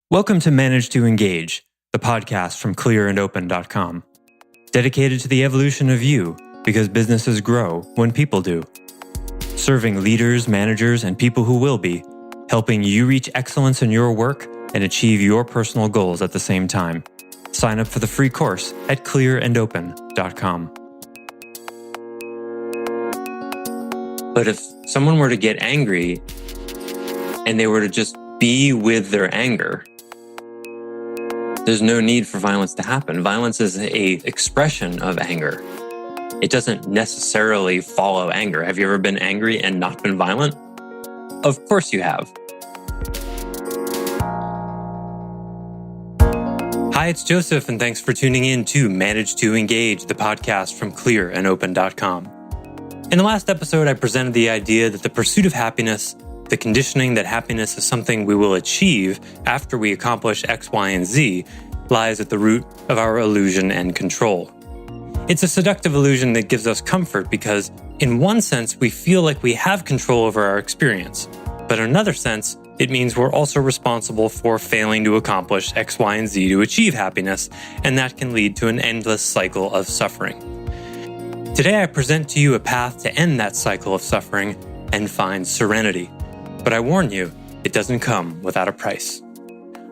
Welcome to Manage to Engage, the podcast from clearandopen.com. Dedicated to the evolution of you, because businesses grow when people do. Serving leaders, managers, and people who will be, helping you reach excellence in your work and achieve your personal goals at the same time. Sign up for the free course at clearandopen.com. But if someone were to get angry and they were to just be with their anger, there's no need for violence to happen. Violence is an expression of anger. It doesn't necessarily follow anger. Have you ever been angry and not been violent? Of course you have. Hi, it's Joseph, and thanks for tuning in to Manage to Engage, the podcast from clearandopen.com. In the last episode, I presented the idea that the pursuit of happiness, the conditioning that happiness is something we will achieve after we accomplish X, Y, and Z, lies at the root of our illusion and control. It's a seductive illusion that gives us comfort because, in one sense, we feel like we have control over our experience. But in another sense, it means we're also responsible for failing to accomplish X, Y, and Z to achieve happiness, and that can lead to an endless cycle of suffering. Today, I present to you a path to end that cycle of suffering and find serenity. But I warn you, it doesn't come without a price.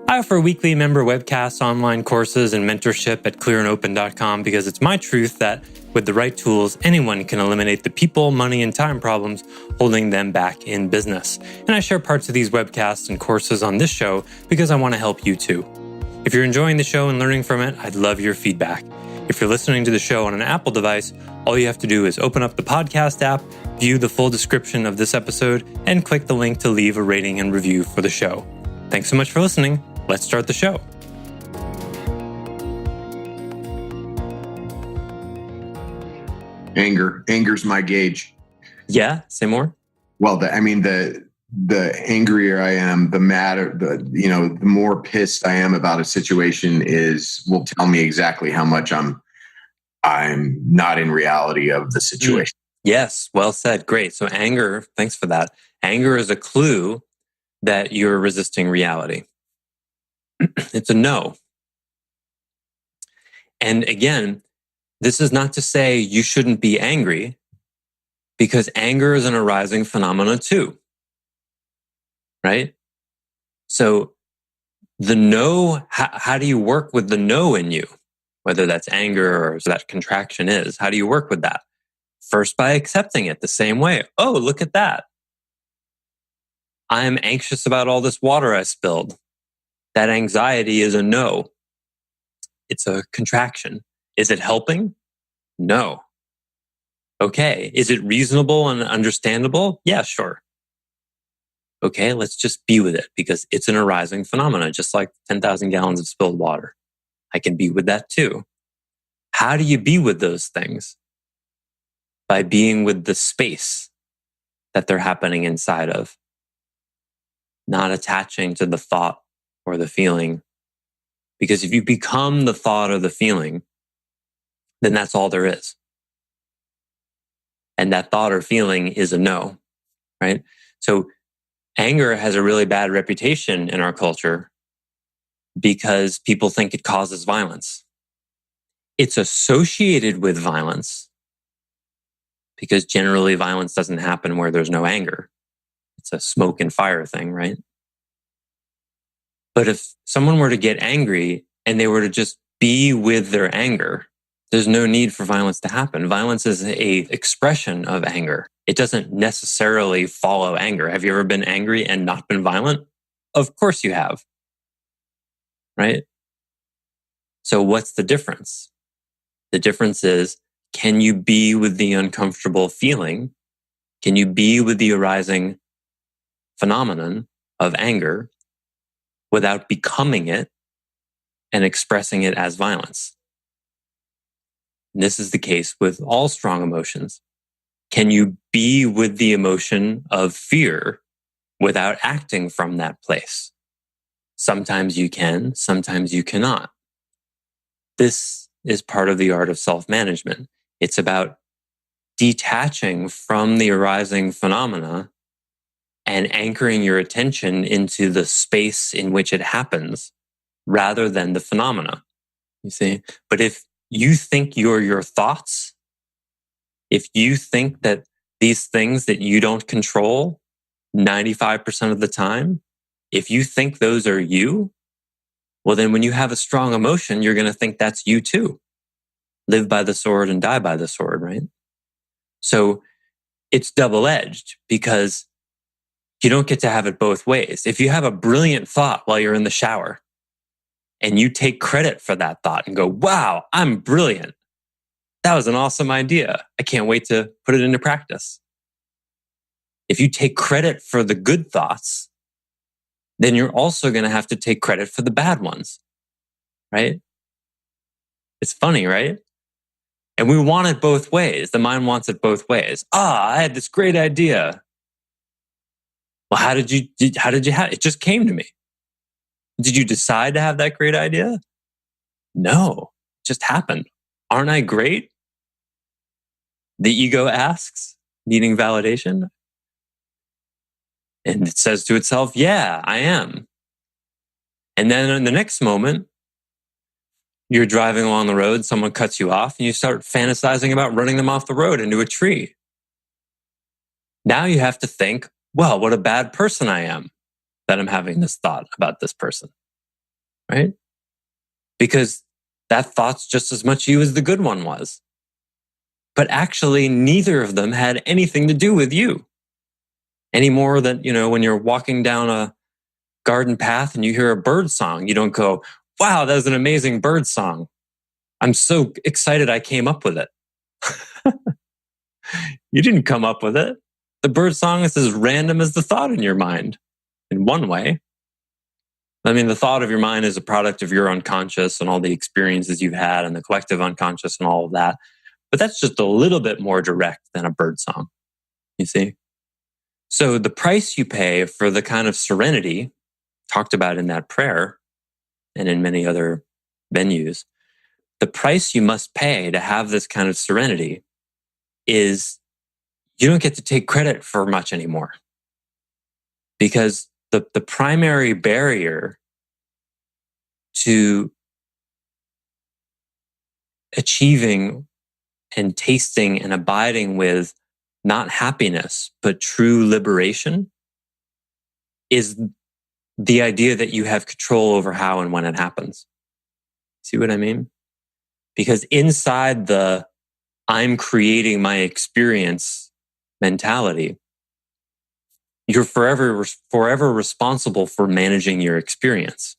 I offer weekly member webcasts, online courses, and mentorship at clearandopen.com because it's my truth that, with the right tools, anyone can eliminate the people, money, and time problems holding them back in business. And I share parts of these webcasts and courses on this show because I want to help you too. If you're enjoying the show and learning from it, I'd love your feedback. If you're listening to the show on an Apple device, all you have to do is open up the podcast app, view the full description of this episode, and click the link to leave a rating and review for the show. Thanks so much for listening. Let's start the show. Anger's my gauge. Yeah, say more. Well, the angrier I am, the madder, the more pissed I am about a situation will tell me exactly how much I'm not in reality of the situation. Yes, well said. Great. So anger, thanks for that. Anger is a clue that you're resisting reality. It's a no. And again, this is not to say you shouldn't be angry, because anger is an arising phenomena too. Right? So the no, how do you work with the no in you? Whether that's anger or that contraction is, how do you work with that? First, by accepting it the same way. Oh, look at that. I'm anxious about all this water I spilled. That anxiety is a no. It's a contraction. Is it helping? No. Okay. Is it reasonable and understandable? Yeah, sure. Okay, let's just be with it because it's an arising phenomena, just like 10,000 gallons of spilled water. I can be with that too. How do you be with those things? By being with the space that they're happening inside of, not attaching to the thought or the feeling. Because if you become the thought or the feeling, then that's all there is. And that thought or feeling is a no, right? So anger has a really bad reputation in our culture because people think it causes violence. It's associated with violence because generally violence doesn't happen where there's no anger. It's a smoke and fire thing, right? But if someone were to get angry and they were to just be with their anger, there's no need for violence to happen. Violence is an expression of anger. It doesn't necessarily follow anger. Have you ever been angry and not been violent? Of course you have. Right? So what's the difference? The difference is, can you be with the uncomfortable feeling? Can you be with the arising phenomenon of anger without becoming it and expressing it as violence? And this is the case with all strong emotions. Can you be with the emotion of fear without acting from that place? Sometimes you can, sometimes you cannot. This is part of the art of self-management. It's about detaching from the arising phenomena and anchoring your attention into the space in which it happens rather than the phenomena. You see? But if you think you're your thoughts, if you think that these things that you don't control 95% of the time, if you think those are you, well, then when you have a strong emotion, you're going to think that's you too. Live by the sword and die by the sword, right? So it's double-edged because you don't get to have it both ways. If you have a brilliant thought while you're in the shower and you take credit for that thought and go, wow, I'm brilliant. That was an awesome idea. I can't wait to put it into practice. If you take credit for the good thoughts, then you're also going to have to take credit for the bad ones, right? It's funny, right? And we want it both ways. The mind wants it both ways. I had this great idea. Well, how did you have it? Just came to me. Did you decide to have that great idea? No, it just happened. Aren't I great? The ego asks, needing validation. And it says to itself, yeah, I am. And then in the next moment, you're driving along the road, someone cuts you off, and you start fantasizing about running them off the road into a tree. Now you have to think, well, what a bad person I am that I'm having this thought about this person, right? Because that thought's just as much you as the good one was. But actually, neither of them had anything to do with you. Any more than, when you're walking down a garden path and you hear a bird song, you don't go, wow, that was an amazing bird song. I'm so excited I came up with it. You didn't come up with it. The bird song is as random as the thought in your mind, in one way. I mean, the thought of your mind is a product of your unconscious and all the experiences you've had and the collective unconscious and all of that. But that's just a little bit more direct than a bird song, you see? So the price you pay for the kind of serenity talked about in that prayer and in many other venues, the price you must pay to have this kind of serenity is you don't get to take credit for much anymore. Because the primary barrier to achieving and tasting and abiding with not happiness, but true liberation is the idea that you have control over how and when it happens. See what I mean? Because inside the I'm creating my experience mentality, you're forever responsible for managing your experience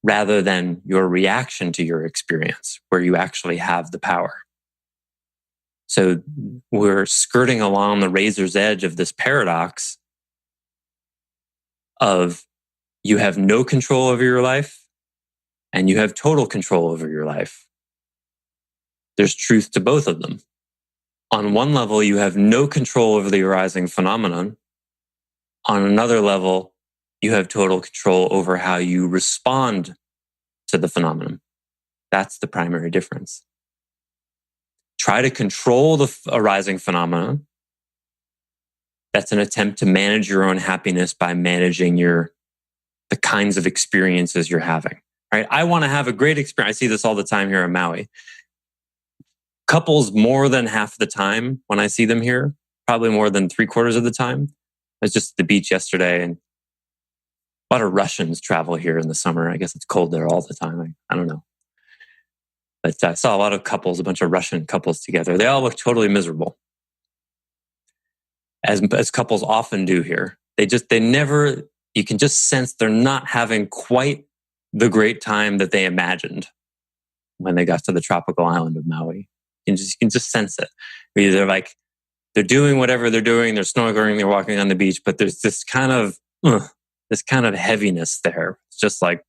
rather than your reaction to your experience, where you actually have the power. So we're skirting along the razor's edge of this paradox of you have no control over your life and you have total control over your life. There's truth to both of them. On one level, you have no control over the arising phenomenon. On another level, you have total control over how you respond to the phenomenon. That's the primary difference. Try to control the arising phenomenon. That's an attempt to manage your own happiness by managing the kinds of experiences you're having. Right? I want to have a great experience. I see this all the time here in Maui. Couples more than half the time when I see them here, probably more than 3/4 of the time. I was just at the beach yesterday and a lot of Russians travel here in the summer. I guess it's cold there all the time. I don't know. But I saw a lot of couples, a bunch of Russian couples together. They all look totally miserable. As couples often do here. They never, you can just sense they're not having quite the great time that they imagined when they got to the tropical island of Maui. You can just sense it. They're doing whatever they're doing. They're snorkeling. They're walking on the beach, but there's this kind of heaviness there. It's just like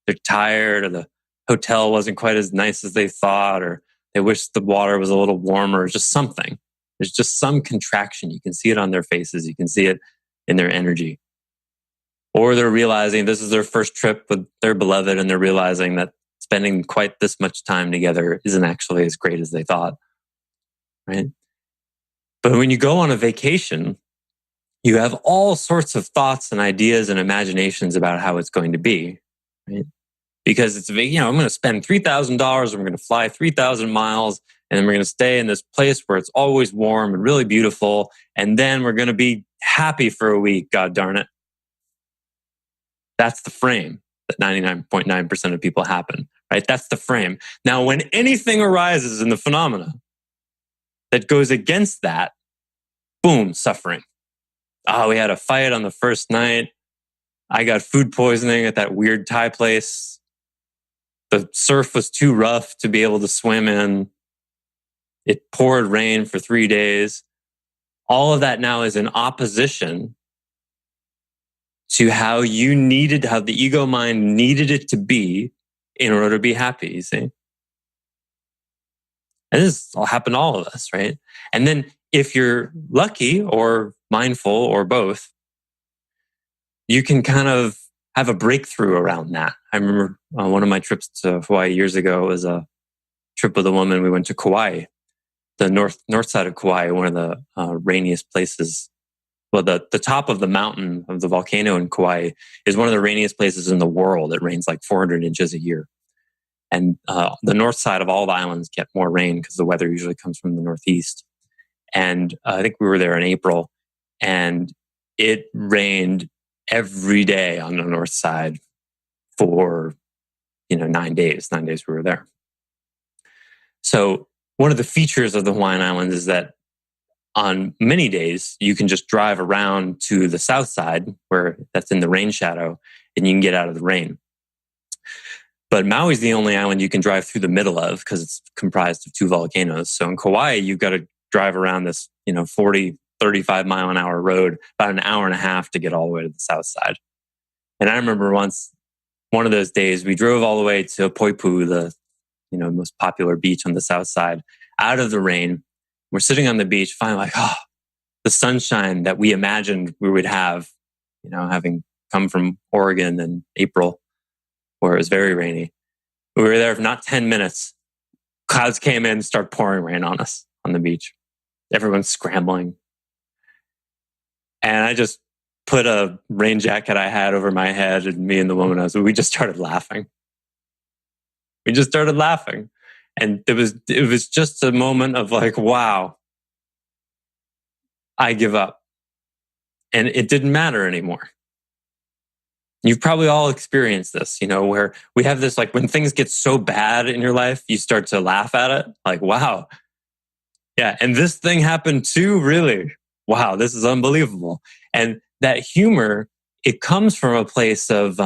they're tired, or the hotel wasn't quite as nice as they thought, or they wish the water was a little warmer, or just something. There's just some contraction. You can see it on their faces. You can see it in their energy. Or they're realizing this is their first trip with their beloved, and they're realizing that spending quite this much time together isn't actually as great as they thought, right? But when you go on a vacation, you have all sorts of thoughts and ideas and imaginations about how it's going to be, right? Because it's, I'm going to spend $3,000 and we're going to fly 3,000 miles and then we're going to stay in this place where it's always warm and really beautiful. And then we're going to be happy for a week, God darn it. That's the frame that 99.9% of people happen, right? That's the frame. Now, when anything arises in the phenomena that goes against that, boom, suffering. Oh, we had a fight on the first night. I got food poisoning at that weird Thai place. The surf was too rough to be able to swim in. It poured rain for 3 days. All of that now is in opposition to how the ego mind needed it to be in order to be happy, you see? And this all happened to all of us, right? And then if you're lucky or mindful or both, you can kind of have a breakthrough around that. I remember one of my trips to Hawaii years ago was a trip with a woman. We went to Kauai, the north side of Kauai, one of the rainiest places. Well, the top of the mountain of the volcano in Kauai is one of the rainiest places in the world. It rains like 400 inches a year. And the north side of all the islands get more rain because the weather usually comes from the northeast. And I think we were there in April, and it rained every day on the north side for 9 days. 9 days we were there. So one of the features of the Hawaiian Islands is that on many days you can just drive around to the south side where that's in the rain shadow and you can get out of the rain. But Maui's the only island you can drive through the middle of because it's comprised of 2 volcanoes. So in Kauai, you've got to drive around this 40, 35 mile an hour road, about an hour and a half to get all the way to the south side. And I remember one of those days, we drove all the way to Poipu, the most popular beach on the south side, out of the rain. We're sitting on the beach, finally the sunshine that we imagined we would have, having come from Oregon in April, where it was very rainy. We were there for not 10 minutes. Clouds came in and started pouring rain on us on the beach. Everyone's scrambling. And I just put a rain jacket I had over my head, and me and the woman we just started laughing. We just started laughing. And it was just a moment of like, wow, I give up. And it didn't matter anymore. You've probably all experienced this, where we have this, like when things get so bad in your life, you start to laugh at it. Like, wow. Yeah. And this thing happened too, really. Wow, this is unbelievable. And that humor, it comes from a place of,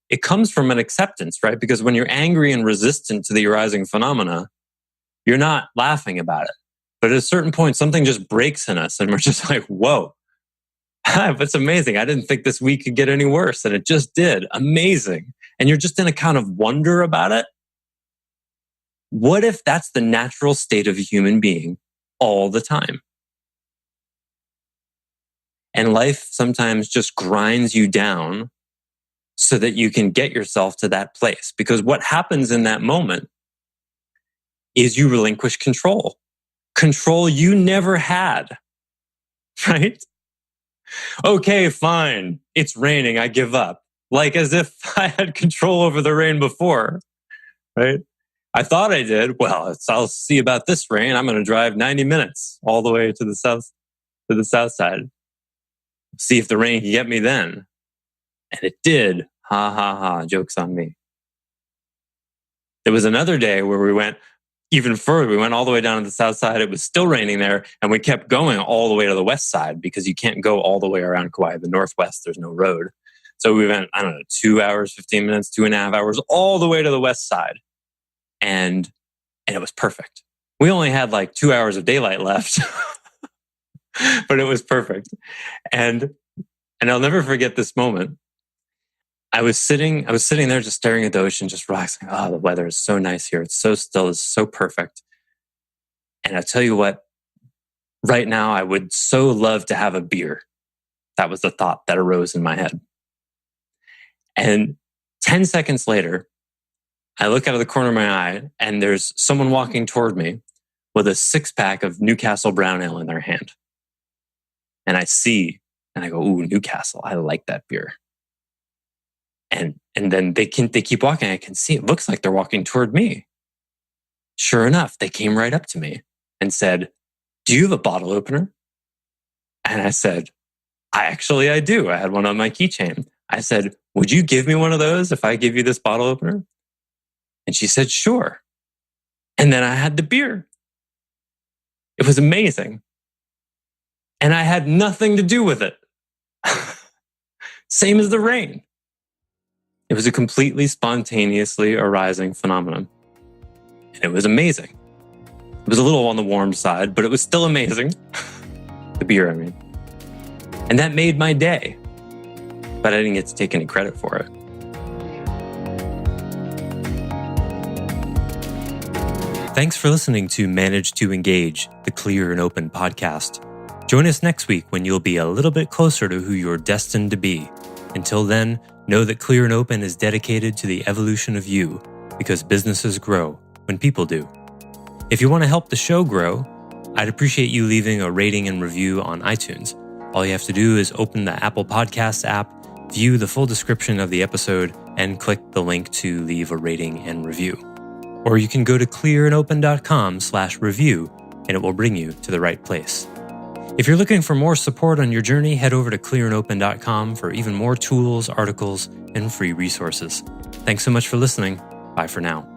it comes from an acceptance, right? Because when you're angry and resistant to the arising phenomena, you're not laughing about it. But at a certain point, something just breaks in us and we're just like, whoa, it's amazing. I didn't think this week could get any worse. And it just did. Amazing. And you're just in a kind of wonder about it. What if that's the natural state of a human being all the time? And life sometimes just grinds you down so that you can get yourself to that place. Because what happens in that moment is you relinquish control. Control you never had, right? Okay, fine. It's raining. I give up. Like as if I had control over the rain before, right? I thought I did. Well, I'll see about this rain. I'm going to drive 90 minutes all the way to the south side. See if the rain can get me then. And it did. Ha ha ha. Joke's on me. There was another day where we went even further. We went all the way down to the south side. It was still raining there. And we kept going all the way to the west side because you can't go all the way around Kauai. The northwest, there's no road. So we went, 2 hours, 15 minutes, 2.5 hours, all the way to the west side. And it was perfect. We only had like 2 hours of daylight left. But it was perfect. And I'll never forget this moment. I was sitting there just staring at the ocean, just relaxing. Oh, the weather is so nice here. It's so still, it's so perfect. And I tell you what, right now I would so love to have a beer. That was the thought that arose in my head. And 10 seconds later, I look out of the corner of my eye and there's someone walking toward me with a 6-pack of Newcastle Brown Ale in their hand. And I see And I go, ooh, Newcastle. I like that beer. And then they keep walking. I can see it looks like they're walking toward me. Sure enough, they came right up to me and said, do you have a bottle opener? And I said, I do. I had one on my keychain. I said, would you give me one of those if I give you this bottle opener? And she said, sure. And then I had the beer. It was amazing. And I had nothing to do with it. Same as the rain. It was a completely spontaneously arising phenomenon. And it was amazing. It was a little on the warm side, but it was still amazing. The beer, I mean. And that made my day. But I didn't get to take any credit for it. Thanks for listening to Manage to Engage, the Clear and Open podcast. Join us next week when you'll be a little bit closer to who you're destined to be. Until then, know that Clear and Open is dedicated to the evolution of you, because businesses grow when people do. If you want to help the show grow, I'd appreciate you leaving a rating and review on iTunes. All you have to do is open the Apple Podcasts app, view the full description of the episode, and click the link to leave a rating and review. Or you can go to clearandopen.com/review and it will bring you to the right place. If you're looking for more support on your journey, head over to clearandopen.com for even more tools, articles, and free resources. Thanks so much for listening. Bye for now.